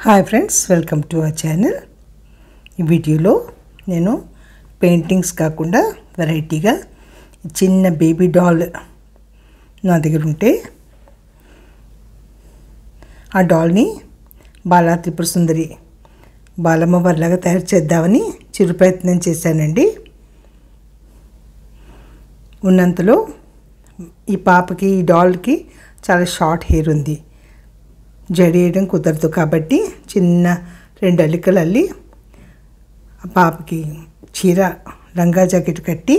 Hi friends, welcome to our channel. ఈ వీడియోలో నేను పెయింటింగ్స్ కాకుండా వెరైటీగా చిన్న బేబీ డాల్ నా దగ్గర ఉంటే ఆ డాల్ని బాలా త్రిపుర సుందరి బాలమ్మ వారిలాగా తయారు చేద్దామని చిరు ప్రయత్నం చేశానండి. ఉన్నంతలో ఈ పాపకి ఈ డాల్కి చాలా షార్ట్ హెయిర్ ఉంది. జడేయడం కుదరదు కాబట్టి చిన్న 2 అల్లికలు అల్లి ఆ పాపకి చీర లంగా జాకెట్ కట్టి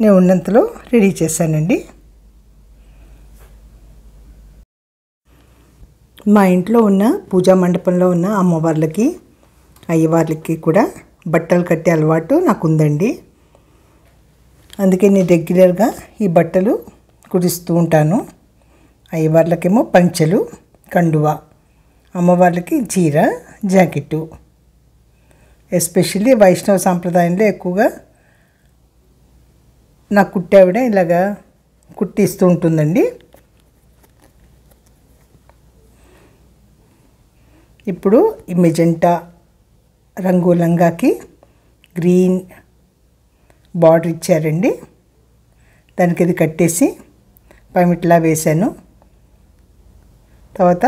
నేను ఉన్నంతలో రెడీ చేశానండి. మా ఇంట్లో ఉన్న పూజా మండపంలో ఉన్న అమ్మవార్లకి అయ్యవార్లకి కూడా బట్టలు కట్టే అలవాటు నాకు ఉందండి. అందుకే నేను రెగ్యులర్గా ఈ బట్టలు కుడిస్తూ ఉంటాను. అయ్యవార్లకేమో పంచెలు, కండువా, అమ్మవార్లకి చీర, జాకెట్టు. ఎస్పెషల్లీ వైష్ణవ సాంప్రదాయంలో ఎక్కువగా నా కుట్టావిడ ఇలాగా కుట్టిస్తూ ఉంటుందండి. ఇప్పుడు ఈ మెజెంటా రంగు లంగాకి గ్రీన్ బార్డర్ ఇచ్చారండి. దానికి ఇది కట్టేసి పమిట్లా వేశాను. తర్వాత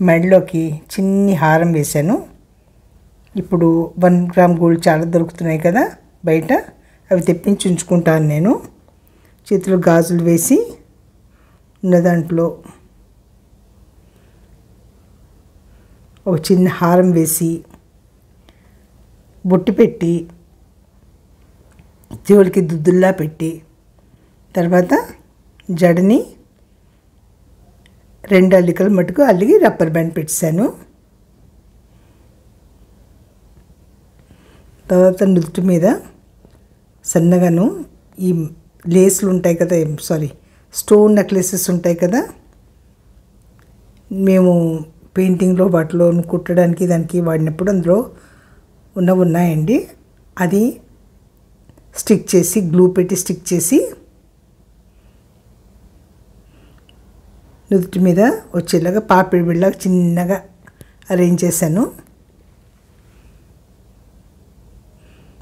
మెడలోకి చిన్ని హారం వేశాను. ఇప్పుడు 1 గ్రామ్ గోల్డ్ చాలా దొరుకుతున్నాయి కదా బయట, అవి తెప్పించి ఉంచుకుంటాను నేను. చేతిలో గాజులు వేసి ఉన్న దాంట్లో ఒక చిన్న హారం వేసి బొట్టు పెట్టి చెవులకి దుద్దుల్లా పెట్టి తర్వాత జడని 2 అల్లికలు మటుకు అల్లిగి రబ్బర్ బ్యాండ్ పెట్టాను. తర్వాత నుదుటి మీద సన్నగాను ఈ లేస్లు ఉంటాయి కదా, స్టోన్ నెక్లెసెస్ ఉంటాయి కదా, మేము పెయింటింగ్లో వాటిలో కుట్టడానికి దానికి వాడినప్పుడు అందులో ఉన్నాయండి. అది స్టిక్ చేసి గ్లూ పెట్టి స్టిక్ చేసి నుదుటి మీద వచ్చేలాగా పాపిడి బిళ్ళగా చిన్నగా అరేంజ్ చేశాను.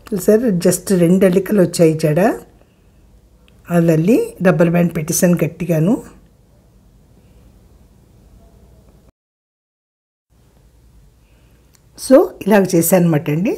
చూసారు, జస్ట్ 2 అల్లికలు వచ్చాయి జడ. అదల్లి రబ్బర్ బ్యాండ్ పెట్టేసాను గట్టిగాను. సో ఇలాగ చేశాను అన్నమాట అండి.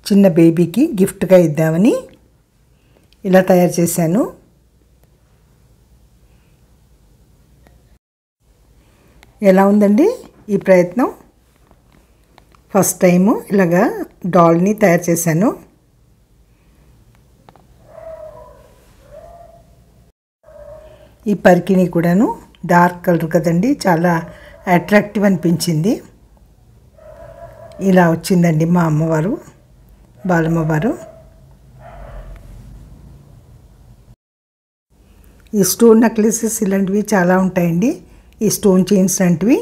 చిన్న బేబీకి గిఫ్ట్గా ఇద్దామని ఇలా తయారు చేశాను. ఎలా ఉందండి ఈ ప్రయత్నం? ఫస్ట్ టైము ఇలాగా డాల్ని తయారు చేశాను. ఈ పరికిని కూడాను డార్క్ కలర్ కదండి, చాలా అట్రాక్టివ్ అనిపించింది. ఇలా వచ్చిందండి మా అమ్మవారు బాలమ్మవారు. ఈ స్టోన్ నెక్లెసెస్ ఇలాంటివి చాలా ఉంటాయండి. ఈ స్టోన్ చైన్స్ లాంటివి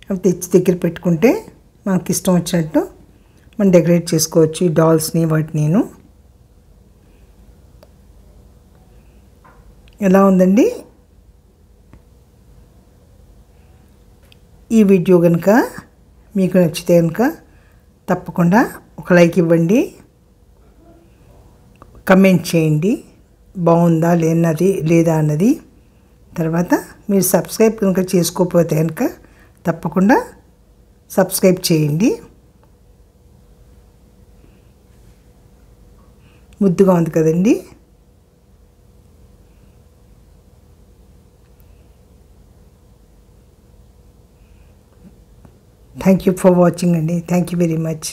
అవి తెచ్చి దగ్గర పెట్టుకుంటే మనకి ఇష్టం వచ్చినట్టు మనం డెకరేట్ చేసుకోవచ్చు ఈ డాల్స్ని వాటిని. ఎలా ఉందండి ఈ వీడియో? కనుక మీకు నచ్చితే కనుక తప్పకుండా ఒక లైక్ ఇవ్వండి, కమెంట్ చేయండి బాగుందా లేదా అన్నది. తర్వాత మీరు సబ్స్క్రైబ్ కనుక చేసుకోకపోతే కనుక తప్పకుండా సబ్స్క్రైబ్ చేయండి. ముద్దుగా ఉంది కదండి. థ్యాంక్ యూ ఫర్ వాచింగ్ అండి. Thank you very much.